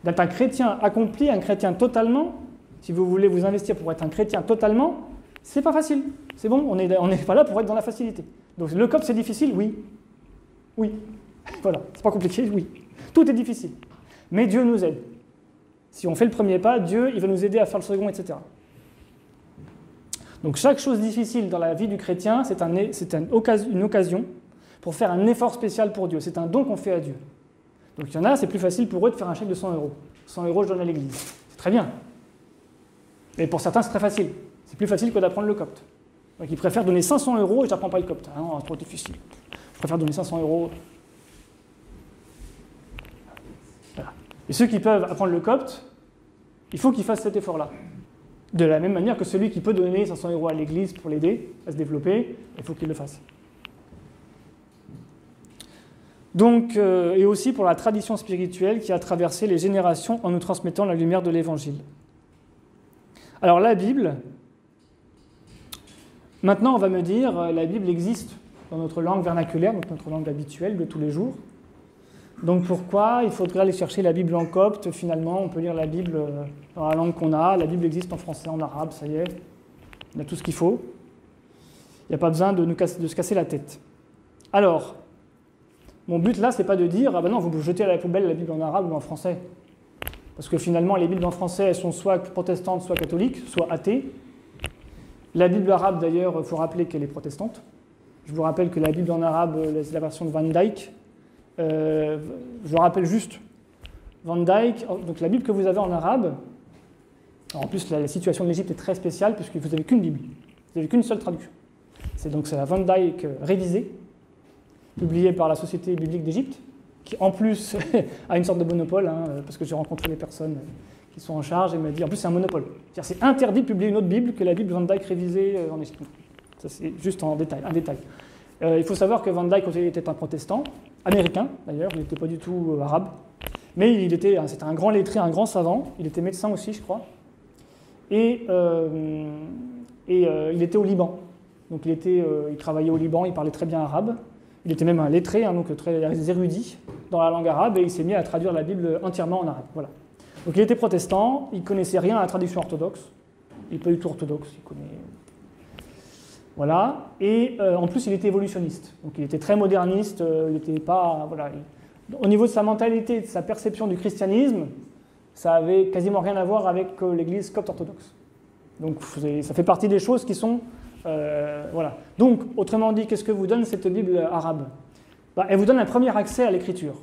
D'être un chrétien accompli, un chrétien totalement, si vous voulez vous investir pour être un chrétien totalement, c'est pas facile. C'est bon, on n'est pas là pour être dans la facilité. Donc le copte, c'est difficile? Oui. Oui. Voilà, c'est pas compliqué? Oui. Tout est difficile. Mais Dieu nous aide. Si on fait le premier pas, Dieu, il va nous aider à faire le second, etc. Donc chaque chose difficile dans la vie du chrétien, c'est une occasion pour faire un effort spécial pour Dieu. C'est un don qu'on fait à Dieu. Donc il y en a, c'est plus facile pour eux de faire un chèque de 100 euros. 100 euros, je donne à l'église. C'est très bien. Mais pour certains, c'est très facile. C'est plus facile que d'apprendre le copte. Donc ils préfèrent donner 500 euros et je n'apprends pas le copte. Ah non, c'est trop difficile. Je préfère donner 500 euros. Voilà. Et ceux qui peuvent apprendre le copte, il faut qu'ils fassent cet effort-là. De la même manière que celui qui peut donner 500 euros à l'église pour l'aider à se développer, il faut qu'il le fasse. Donc, et aussi pour la tradition spirituelle qui a traversé les générations en nous transmettant la lumière de l'Évangile. Alors la Bible, maintenant on va me dire, la Bible existe dans notre langue vernaculaire, donc notre langue habituelle de tous les jours. Donc pourquoi il faudrait aller chercher la Bible en copte? Finalement, on peut lire la Bible dans la langue qu'on a. La Bible existe en français, en arabe, ça y est. On a tout ce qu'il faut. Il n'y a pas besoin de se casser la tête. Alors, mon but là, c'est pas de dire, ah ben non, vous jetez à la poubelle la Bible en arabe ou en français. Parce que finalement, les Bibles en français, elles sont soit protestantes, soit catholiques, soit athées. La Bible arabe, d'ailleurs, il faut rappeler qu'elle est protestante. Je vous rappelle que la Bible en arabe, c'est la version de Van Dyck. Je vous rappelle juste, Van Dyck, donc la Bible que vous avez en arabe, en plus la situation de l'Égypte est très spéciale puisque vous n'avez qu'une Bible, vous n'avez qu'une seule traduction. C'est la Van Dyck révisée, publiée par la Société biblique d'Égypte, qui en plus a une sorte de monopole, parce que j'ai rencontré des personnes qui sont en charge et m'a dit, en plus c'est un monopole. C'est-à-dire c'est interdit de publier une autre Bible que la Bible Van Dyck révisée en Égypte. Ça c'est juste un détail. Il faut savoir que Van Dyck était un protestant, américain d'ailleurs, il n'était pas du tout arabe, mais c'était un grand lettré, un grand savant, il était médecin aussi je crois, et il était au Liban, donc il travaillait au Liban, il parlait très bien arabe, il était même un lettré, donc très érudit dans la langue arabe, et il s'est mis à traduire la Bible entièrement en arabe. Voilà. Donc il était protestant, il ne connaissait rien à la traduction orthodoxe, il n'est pas du tout orthodoxe, il connaît... Voilà, et en plus il était évolutionniste, donc il était très moderniste, il n'était pas... Voilà, au niveau de sa mentalité, de sa perception du christianisme, ça avait quasiment rien à voir avec l'église copte orthodoxe. Donc ça fait partie des choses qui sont... voilà. Donc, autrement dit, qu'est-ce que vous donne cette Bible arabe? Elle vous donne un premier accès à l'écriture.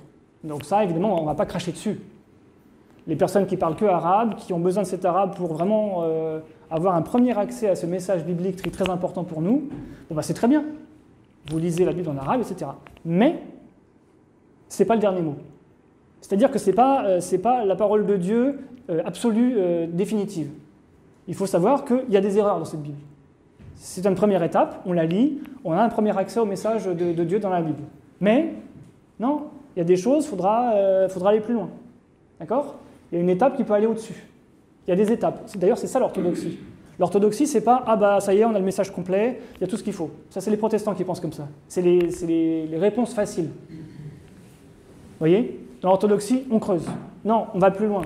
Donc ça, évidemment, on ne va pas cracher dessus. Les personnes qui parlent que arabe, qui ont besoin de cet arabe pour vraiment avoir un premier accès à ce message biblique très important pour nous, c'est très bien. Vous lisez la Bible en arabe, etc. Mais ce n'est pas le dernier mot. C'est-à-dire que ce n'est pas la parole de Dieu absolue, définitive. Il faut savoir qu'il y a des erreurs dans cette Bible. C'est une première étape, on la lit, on a un premier accès au message de Dieu dans la Bible. Mais, non, il y a des choses, il faudra aller plus loin. D'accord? Il y a une étape qui peut aller au-dessus. Il y a des étapes. D'ailleurs, c'est ça l'orthodoxie. L'orthodoxie, c'est pas « Ah bah ça y est, on a le message complet, il y a tout ce qu'il faut ». Ça, c'est les protestants qui pensent comme ça. C'est les réponses faciles. Vous voyez? Dans l'orthodoxie, on creuse. Non, on va plus loin.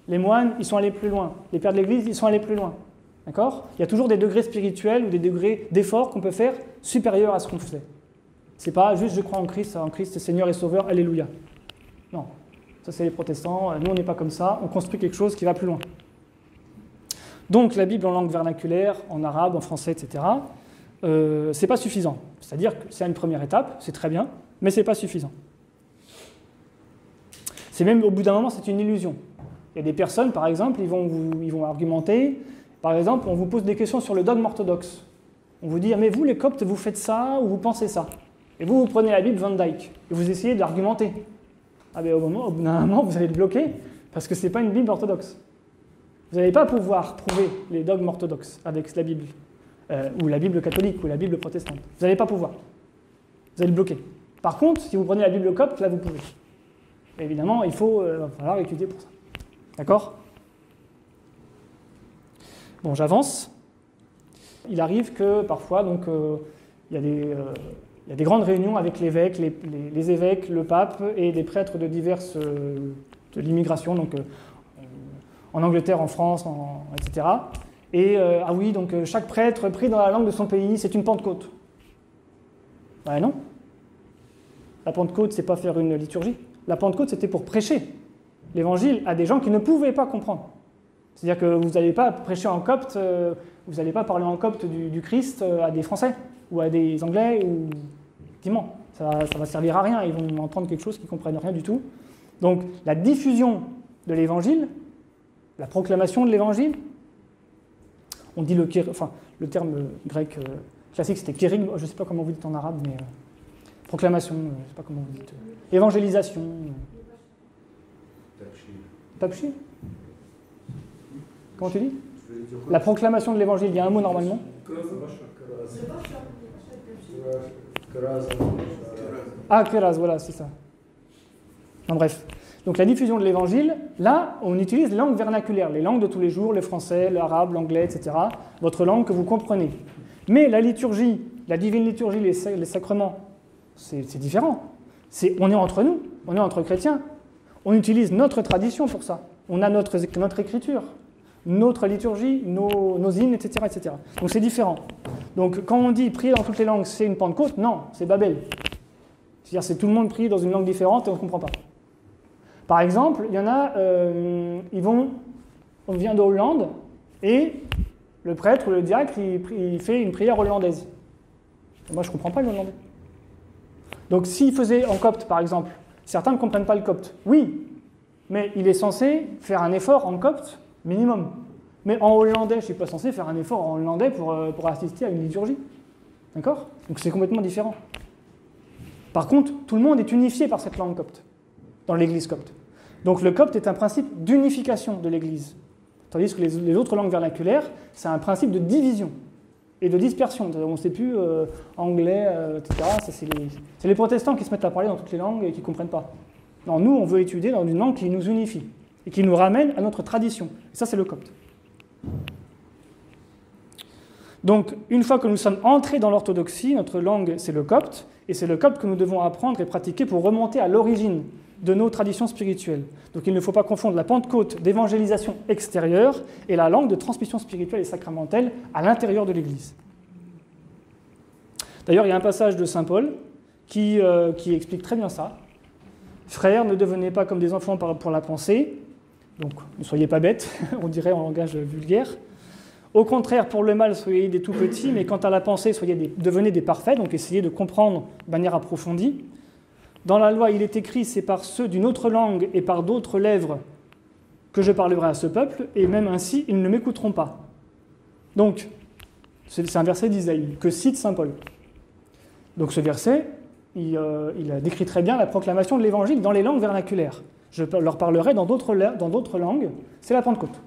Les moines, ils sont allés plus loin. Les pères de l'Église, ils sont allés plus loin. D'accord? Il y a toujours des degrés spirituels ou des degrés d'effort qu'on peut faire supérieurs à ce qu'on faisait. C'est pas juste « Je crois en Christ Seigneur et Sauveur, Alléluia ». Non. Ça, c'est les protestants. Nous, on n'est pas comme ça. On construit quelque chose qui va plus loin. Donc, la Bible en langue vernaculaire, en arabe, en français, etc., c'est pas suffisant. C'est-à-dire que c'est une première étape, c'est très bien, mais c'est pas suffisant. C'est même, au bout d'un moment, c'est une illusion. Il y a des personnes, par exemple, ils vont argumenter. Par exemple, on vous pose des questions sur le dogme orthodoxe. On vous dit « Mais vous, les Coptes, vous faites ça ou vous pensez ça ?» Et vous prenez la Bible Van Dyck et vous essayez d'argumenter. Ah ben, au bout d'un moment, vous allez être bloqué parce que ce n'est pas une Bible orthodoxe. Vous n'allez pas pouvoir prouver les dogmes orthodoxes avec la Bible, ou la Bible catholique, ou la Bible protestante. Vous n'allez pas pouvoir. Vous allez être bloqué. Par contre, si vous prenez la Bible copte, là, vous pouvez. Et évidemment, il va falloir étudier pour ça. D'accord? Bon, j'avance. Il arrive que parfois, donc, il y a des grandes réunions avec l'évêque, les évêques, le pape et des prêtres de diverses de l'immigration, donc en Angleterre, en France, etc. Et ah oui, donc chaque prêtre prie dans la langue de son pays, c'est une Pentecôte. Ben non. La Pentecôte, c'est pas faire une liturgie. La Pentecôte, c'était pour prêcher l'évangile à des gens qui ne pouvaient pas comprendre. C'est-à-dire que vous n'allez pas prêcher en copte, vous n'allez pas parler en copte du Christ à des Français ou à des Anglais. effectivement, ça va servir à rien, ils vont entendre quelque chose qu'ils ne comprennent rien du tout. Donc la diffusion de l'évangile, la proclamation de l'évangile, on dit le terme grec classique c'était kérigme, je ne sais pas comment vous dites en arabe, mais proclamation, je ne sais pas comment vous dites, évangélisation. Tabshir. Comment tu dis? La proclamation de l'évangile, il y a un mot normalement. Ah, keraz, voilà, c'est ça. Non, bref. Donc la diffusion de l'évangile, là, on utilise les langues vernaculaires, les langues de tous les jours, le français, l'arabe, l'anglais, etc. Votre langue que vous comprenez. Mais la liturgie, la divine liturgie, les sacrements, c'est différent. On est entre nous, on est entre chrétiens. On utilise notre tradition pour ça. On a notre écriture, notre liturgie, nos hymnes, etc., etc. Donc c'est différent. Donc quand on dit prier dans toutes les langues, c'est une Pentecôte, non, c'est Babel. C'est-à-dire c'est tout le monde prie dans une langue différente et on ne comprend pas. Par exemple, il y en a, on vient de Hollande et le prêtre ou le diacre, il fait une prière hollandaise. Et moi, je ne comprends pas le hollandais. Donc s'il faisait en copte, par exemple, certains ne comprennent pas le copte. Oui, mais il est censé faire un effort en copte minimum. Mais en hollandais, je ne suis pas censé faire un effort en hollandais pour assister à une liturgie. D'accord? Donc c'est complètement différent. Par contre, tout le monde est unifié par cette langue copte, dans l'église copte. Donc le copte est un principe d'unification de l'église. Tandis que les autres langues vernaculaires, c'est un principe de division et de dispersion. On ne sait plus anglais, etc. C'est les protestants qui se mettent à parler dans toutes les langues et qui ne comprennent pas. Non, nous, on veut étudier dans une langue qui nous unifie et qui nous ramène à notre tradition. Et ça, c'est le copte. Donc, une fois que nous sommes entrés dans l'orthodoxie, notre langue, c'est le copte, et c'est le copte que nous devons apprendre et pratiquer pour remonter à l'origine de nos traditions spirituelles. Donc, il ne faut pas confondre la Pentecôte d'évangélisation extérieure et la langue de transmission spirituelle et sacramentelle à l'intérieur de l'Église. D'ailleurs, il y a un passage de saint Paul qui explique très bien ça. « Frères, ne devenez pas comme des enfants pour la pensée. » Donc, ne soyez pas bêtes, on dirait en langage vulgaire. Au contraire, pour le mal, soyez des tout petits, mais quant à la pensée, devenez des parfaits, donc essayez de comprendre de manière approfondie. Dans la loi, il est écrit, c'est par ceux d'une autre langue et par d'autres lèvres que je parlerai à ce peuple, et même ainsi, ils ne m'écouteront pas. Donc, c'est un verset d'Isaïe que cite saint Paul. Donc ce verset, il décrit très bien la proclamation de l'évangile dans les langues vernaculaires. Je leur parlerai dans d'autres langues, c'est la Pentecôte.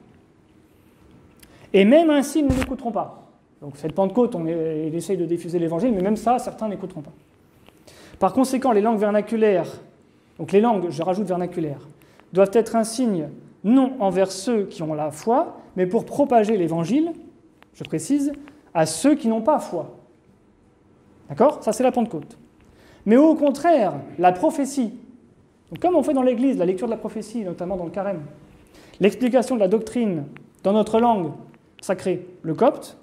Et même ainsi, ils ne l'écouteront pas. Donc cette Pentecôte, il essaye de diffuser l'évangile, mais même ça, certains n'écouteront pas. Par conséquent, les langues vernaculaires, donc les langues, je rajoute vernaculaires, doivent être un signe non envers ceux qui ont la foi, mais pour propager l'évangile, je précise, à ceux qui n'ont pas foi. D'accord? Ça, c'est la Pentecôte. Mais au contraire, la prophétie, donc comme on fait dans l'Église, la lecture de la prophétie, notamment dans le carême, l'explication de la doctrine dans notre langue sacrée, le copte,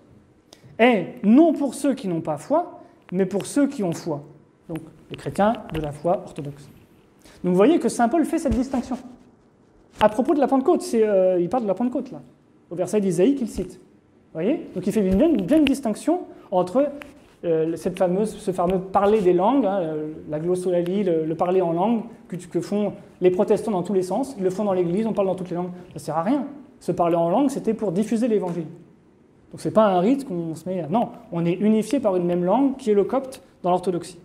est non pour ceux qui n'ont pas foi, mais pour ceux qui ont foi. Donc les chrétiens de la foi orthodoxe. Donc vous voyez que saint Paul fait cette distinction. À propos de la Pentecôte, il parle de la Pentecôte là, au verset d'Isaïe qu'il cite. Vous voyez? Donc il fait une distinction entre ce fameux parler des langues, la glossolalie, le parler en langue, que font les protestants dans tous les sens. Ils le font dans l'Église, on parle dans toutes les langues. Ça ne sert à rien. Se parler en langue, c'était pour diffuser l'Évangile. Donc ce n'est pas un rite qu'on se met à... Non, on est unifié par une même langue qui est le copte dans l'orthodoxie.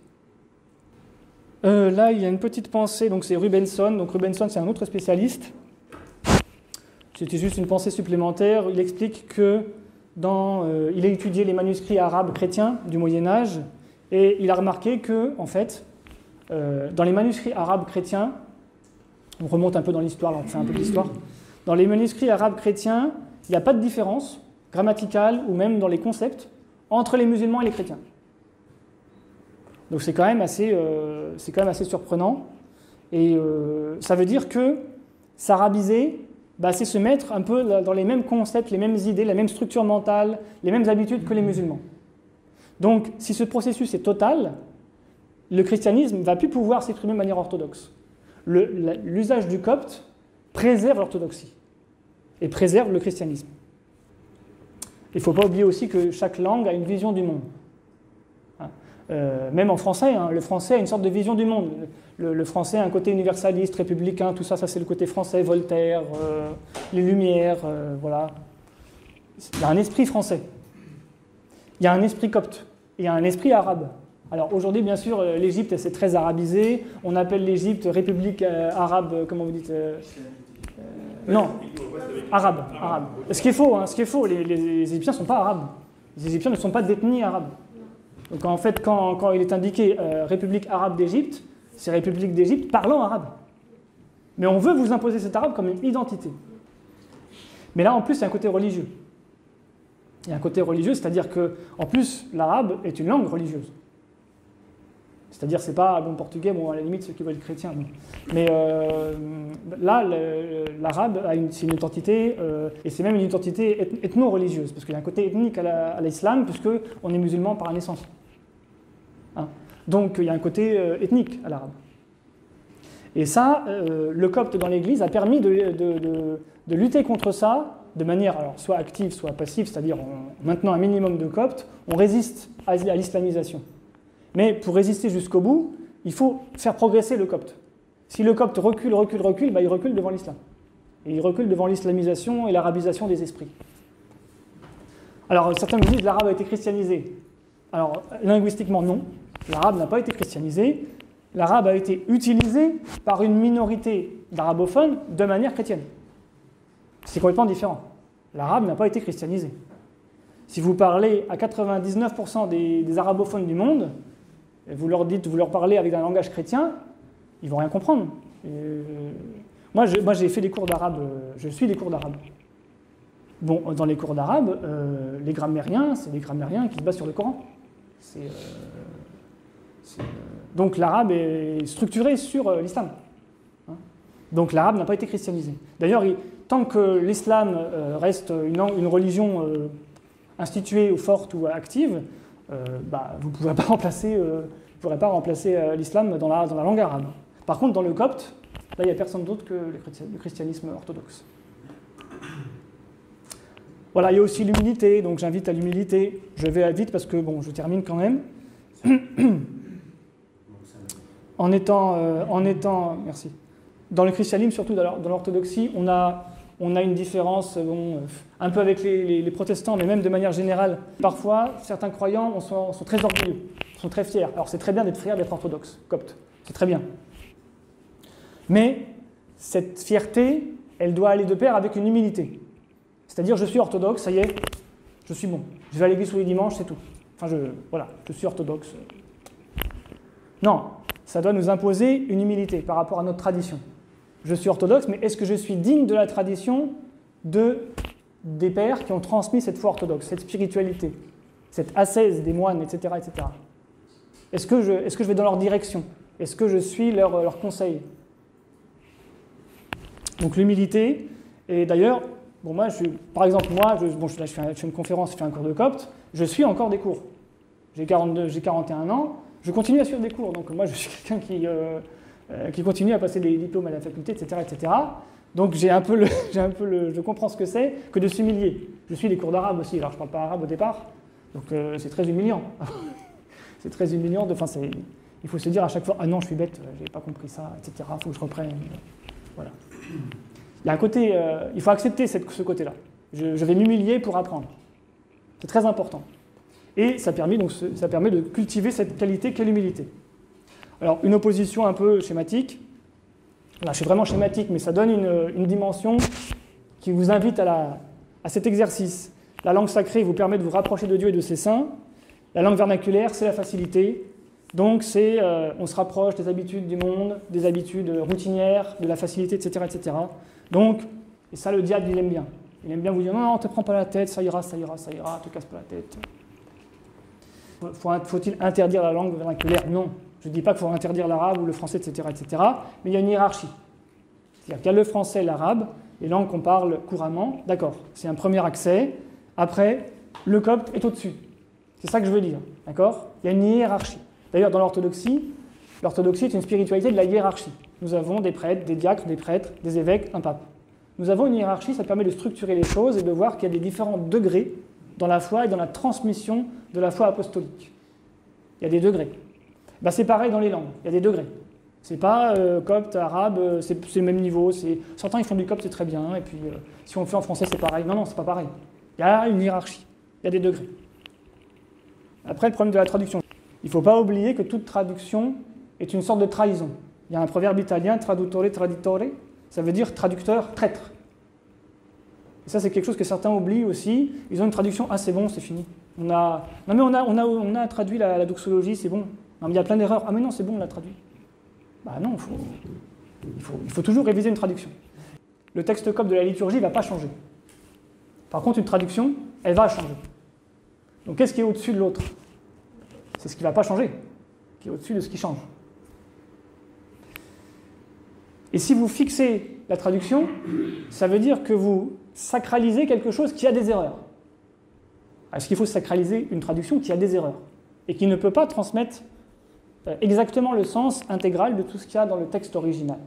Là, il y a une petite pensée, donc c'est Rubenson. Donc Rubenson, c'est un autre spécialiste. C'était juste une pensée supplémentaire. Il explique que il a étudié les manuscrits arabes chrétiens du Moyen-Âge et il a remarqué que, en fait, dans les manuscrits arabes chrétiens, on remonte un peu dans l'histoire, là, on fait un peu d'histoire. Dans les manuscrits arabes chrétiens, il n'y a pas de différence grammaticale ou même dans les concepts entre les musulmans et les chrétiens. Donc c'est quand même assez surprenant. Et ça veut dire que s'arabiser, c'est se mettre un peu dans les mêmes concepts, les mêmes idées, la même structure mentale, les mêmes habitudes que les musulmans. Donc si ce processus est total, le christianisme ne va plus pouvoir s'exprimer de manière orthodoxe. L'usage du copte préserve l'orthodoxie et préserve le christianisme. Il ne faut pas oublier aussi que chaque langue a une vision du monde. Même en français, hein, le français a une sorte de vision du monde. Le français a un côté universaliste, républicain, tout ça, ça c'est le côté français, Voltaire, les Lumières, voilà. Il y a un esprit français. Il y a un esprit copte. Il y a un esprit arabe. Alors aujourd'hui, bien sûr, l'Égypte, c'est très arabisé. On appelle l'Égypte République arabe, comment vous dites non, arabe. Ce qui est faux, hein, ce qui est faux. Les Égyptiens ne sont pas arabes. Les Égyptiens ne sont pas d'ethnie arabe. Donc en fait, quand il est indiqué République arabe d'Égypte, c'est République d'Égypte parlant arabe. Mais on veut vous imposer cet arabe comme une identité. Mais là, en plus, il y a un côté religieux. Il y a un côté religieux, c'est-à-dire qu'en plus, l'arabe est une langue religieuse. C'est-à-dire, c'est pas bon portugais, bon, à la limite, ceux qui veulent être chrétiens. Non. Mais là, l'arabe, c'est une identité, et c'est même une identité ethno-religieuse, parce qu'il y a un côté ethnique à l'islam, puisqu'on est musulman par naissance. Hein. Donc, il y a un côté ethnique à l'arabe. Et ça, le copte dans l'Église a permis de lutter contre ça de manière alors, soit active, soit passive, c'est-à-dire en maintenant un minimum de coptes, on résiste à l'islamisation. Mais pour résister jusqu'au bout, il faut faire progresser le copte. Si le copte recule, bah, il recule devant l'islam. Et il recule devant l'islamisation et l'arabisation des esprits. Alors certains me disent que l'arabe a été christianisé. Alors linguistiquement non, l'arabe n'a pas été christianisé. L'arabe a été utilisé par une minorité d'arabophones de manière chrétienne. C'est complètement différent. L'arabe n'a pas été christianisé. Si vous parlez à 99% des arabophones du monde, vous leur parlez avec un langage chrétien, ils ne vont rien comprendre. Moi, j'ai fait des cours d'arabe, je suis des cours d'arabe. Bon, dans les cours d'arabe, les grammairiens, c'est des grammairiens qui se basent sur le Coran. Donc l'arabe est structuré sur l'islam. Hein. Donc l'arabe n'a pas été christianisé. D'ailleurs, tant que l'islam reste une religion instituée ou forte ou active, bah, vous ne pourrez pas remplacer l'islam dans la langue arabe. Par contre, dans le copte, là, il n'y a personne d'autre que le christianisme orthodoxe. Voilà, il y a aussi l'humilité, donc j'invite à l'humilité. Je vais vite parce que, bon, je termine quand même. En étant, merci. Dans le christianisme, surtout dans l'orthodoxie, on a une différence un peu avec les protestants, mais même de manière générale. Parfois, certains croyants sont très orgueilleux, sont très fiers. Alors c'est très bien d'être fier d'être orthodoxe, copte, c'est très bien. Mais cette fierté, elle doit aller de pair avec une humilité. C'est-à-dire, je suis orthodoxe, ça y est, je suis bon. Je vais à l'église tous les dimanches, c'est tout. Enfin, je suis orthodoxe. Non, ça doit nous imposer une humilité par rapport à notre tradition. Je suis orthodoxe, mais est-ce que je suis digne de la tradition des pères qui ont transmis cette foi orthodoxe, cette spiritualité, cette ascèse des moines, etc. etc. Est-ce que je vais dans leur direction? Est-ce que je suis leur conseil? Donc l'humilité, et d'ailleurs, bon, par exemple, je fais une conférence, je fais un cours de copte, je suis encore des cours. J'ai 41 ans, je continue à suivre des cours, donc moi je suis quelqu'un qui continue à passer des diplômes à la faculté, etc. etc. Donc je comprends ce que c'est que de s'humilier. Je suis des cours d'arabe aussi, alors je ne parle pas arabe au départ, donc c'est très humiliant. C'est très humiliant, il faut se dire à chaque fois « Ah non, je suis bête, je n'ai pas compris ça, etc. Il faut que je reprenne. » Voilà. Il y a un côté, il faut accepter ce côté-là. Je vais m'humilier pour apprendre. C'est très important. Et ça permet de cultiver cette qualité qu'est l'humilité. Alors, une opposition un peu schématique. Là, je suis vraiment schématique, mais ça donne une dimension qui vous invite à cet exercice. La langue sacrée vous permet de vous rapprocher de Dieu et de ses saints. La langue vernaculaire, c'est la facilité. Donc, on se rapproche des habitudes du monde, des habitudes routinières, de la facilité, etc. etc. Donc, et ça, le diable, il aime bien. Il aime bien vous dire « Non, ne te prends pas la tête, ça ira, te casse pas la tête. » Faut-il interdire la langue vernaculaire? Non. Je ne dis pas qu'il faut interdire l'arabe ou le français, etc., etc. Mais il y a une hiérarchie. C'est-à-dire qu'il y a le français, l'arabe, les langues qu'on parle couramment. D'accord, c'est un premier accès. Après, le copte est au-dessus. C'est ça que je veux dire. D'accord? Il y a une hiérarchie. D'ailleurs, dans l'orthodoxie est une spiritualité de la hiérarchie. Nous avons des prêtres, des diacres, des prêtres, des évêques, un pape. Nous avons une hiérarchie, ça permet de structurer les choses et de voir qu'il y a des différents degrés dans la foi et dans la transmission de la foi apostolique. Il y a des degrés. Ben, c'est pareil dans les langues, il y a des degrés. C'est pas copte, arabe, c'est le même niveau. Certains ils font du copte, c'est très bien, et puis si on le fait en français, c'est pareil. Non, c'est pas pareil. Il y a une hiérarchie, il y a des degrés. Après, le problème de la traduction. Il ne faut pas oublier que toute traduction est une sorte de trahison. Il y a un proverbe italien, traduttore, traditore, ça veut dire traducteur, traître. Et ça, c'est quelque chose que certains oublient aussi. Ils ont une traduction, ah c'est bon, c'est fini. On a traduit la doxologie, c'est bon. Non, mais il y a plein d'erreurs. Ah mais non, c'est bon, on l'a traduit. Bah non, il faut toujours réviser une traduction. Le texte copte de la liturgie ne va pas changer. Par contre, une traduction, elle va changer. Donc qu'est-ce qui est au-dessus de l'autre? C'est ce qui ne va pas changer, qui est au-dessus de ce qui change. Et si vous fixez la traduction, ça veut dire que vous sacralisez quelque chose qui a des erreurs. Est-ce qu'il faut sacraliser une traduction qui a des erreurs et qui ne peut pas transmettre exactement le sens intégral de tout ce qu'il y a dans le texte original?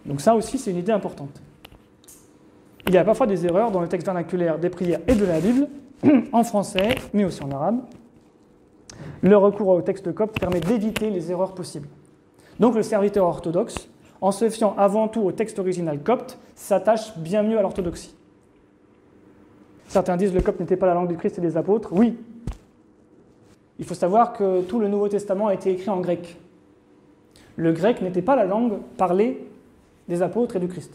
Donc ça aussi, c'est une idée importante. Il y a parfois des erreurs dans le texte vernaculaire des prières et de la Bible, en français, mais aussi en arabe. Le recours au texte copte permet d'éviter les erreurs possibles. Donc le serviteur orthodoxe, en se fiant avant tout au texte original copte, s'attache bien mieux à l'orthodoxie. Certains disent que le copte n'était pas la langue du Christ et des apôtres. Oui. Il faut savoir que tout le Nouveau Testament a été écrit en grec. Le grec n'était pas la langue parlée des apôtres et du Christ.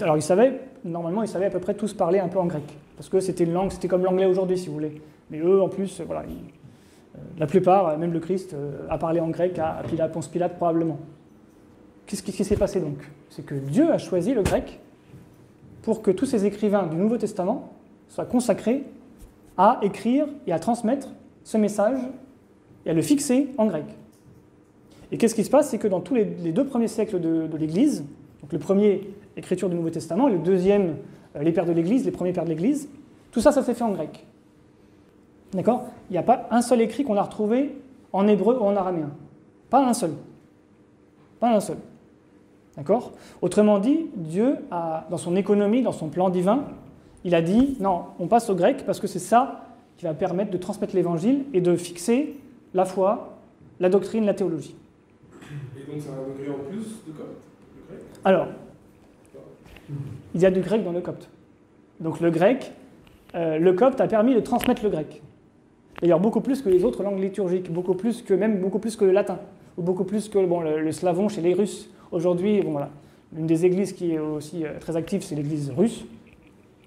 Alors normalement ils savaient à peu près tous parler un peu en grec, parce que c'était une langue, c'était comme l'anglais aujourd'hui si vous voulez. Mais eux en plus, voilà, la plupart, même le Christ, a parlé en grec à Ponce Pilate probablement. Qu'est-ce qui s'est passé donc? C'est que Dieu a choisi le grec pour que tous ces écrivains du Nouveau Testament soient consacrés à écrire et à transmettre ce message et à le fixer en grec. Et qu'est-ce qui se passe? C'est que dans tous les 2 premiers siècles de l'Église, donc le premier, l'écriture du Nouveau Testament, et le deuxième, les pères de l'Église, les premiers pères de l'Église, tout ça, ça s'est fait en grec. D'accord? Il n'y a pas un seul écrit qu'on a retrouvé en hébreu ou en araméen. Pas un seul. Pas un seul. D'accord? Autrement dit, Dieu, dans son économie, dans son plan divin, il a dit, non, on passe au grec parce que c'est ça qui va permettre de transmettre l'évangile et de fixer la foi, la doctrine, la théologie. Et donc, c'est un degré en plus de copte, le grec? Alors, il y a du grec dans le copte. Donc le grec, le copte a permis de transmettre le grec. D'ailleurs, beaucoup plus que les autres langues liturgiques, beaucoup plus que le latin, ou beaucoup plus que le slavon chez les Russes. Aujourd'hui, voilà, l'une des églises qui est aussi très active, c'est l'église russe,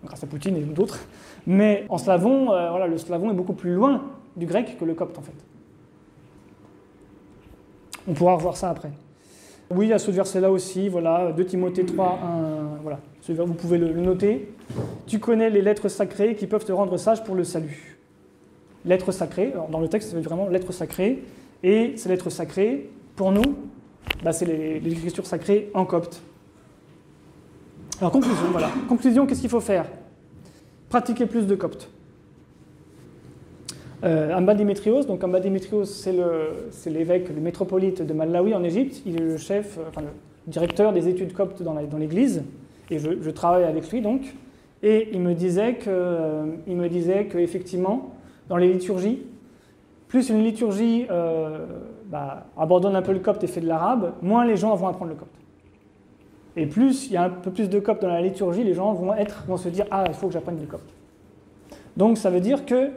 grâce à Poutine et d'autres. Mais en slavon, voilà, le slavon est beaucoup plus loin du grec que le copte, en fait. On pourra revoir ça après. Oui, il y a ce verset-là aussi, voilà, 2 Timothée 3, 1, voilà, vous pouvez le noter. Tu connais les lettres sacrées qui peuvent te rendre sage pour le salut. Lettres sacrées, alors dans le texte, c'est vraiment lettres sacrées, et ces lettres sacrées, pour nous, c'est les écritures sacrées en copte. Alors conclusion, voilà. Conclusion, qu'est-ce qu'il faut faire? Pratiquer plus de copte. Amba Démétrios, donc Amba Démétrios, c'est l'évêque, le métropolite de Malawi en Égypte. Il est le chef, le directeur des études coptes dans l'église, et je travaille avec lui donc. Et il me disait que effectivement, dans les liturgies, plus une liturgie abandonne un peu le copte et fait de l'arabe, moins les gens vont apprendre le copte. Et plus il y a un peu plus de copte dans la liturgie, les gens vont se dire « Ah, il faut que j'apprenne le copte ». Donc ça veut dire que,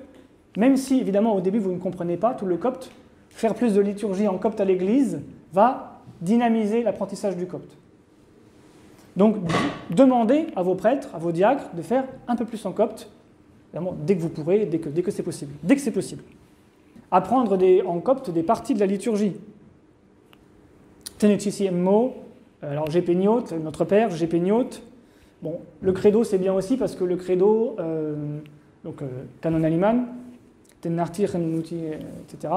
même si évidemment au début vous ne comprenez pas tout le copte, faire plus de liturgie en copte à l'église va dynamiser l'apprentissage du copte. Donc demandez à vos prêtres, à vos diacres de faire un peu plus en copte, évidemment, dès que vous pourrez, dès que c'est possible. Dès que c'est possible. Apprendre en copte des parties de la liturgie. Tenetisi emmo, alors Gépéniote, notre Père, Gépéniote. Bon, le credo c'est bien aussi parce que le credo, Canon Aliman, Tenarti, Renuti, etc.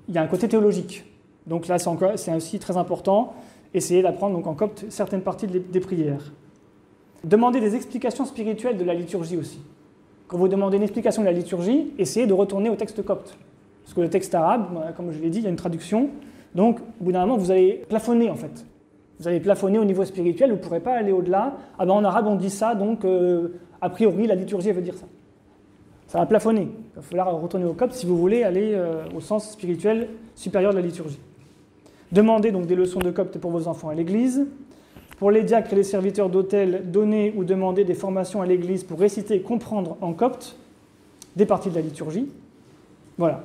Il y a un côté théologique. Donc là c'est aussi très important. Essayez d'apprendre donc en copte certaines parties des prières. Demandez des explications spirituelles de la liturgie aussi. Quand vous demandez une explication de la liturgie, essayez de retourner au texte copte. Parce que le texte arabe, comme je l'ai dit, il y a une traduction. Donc, au bout d'un moment, vous allez plafonner, en fait. Vous allez plafonner au niveau spirituel, vous ne pourrez pas aller au-delà. Ah ben en arabe, on dit ça, donc, a priori, la liturgie, elle veut dire ça. Ça va plafonner. Il va falloir retourner au copte si vous voulez aller au sens spirituel supérieur de la liturgie. Demandez donc des leçons de copte pour vos enfants à l'église. Pour les diacres et les serviteurs d'autel, donnez ou demandez des formations à l'église pour réciter et comprendre en copte des parties de la liturgie. Voilà.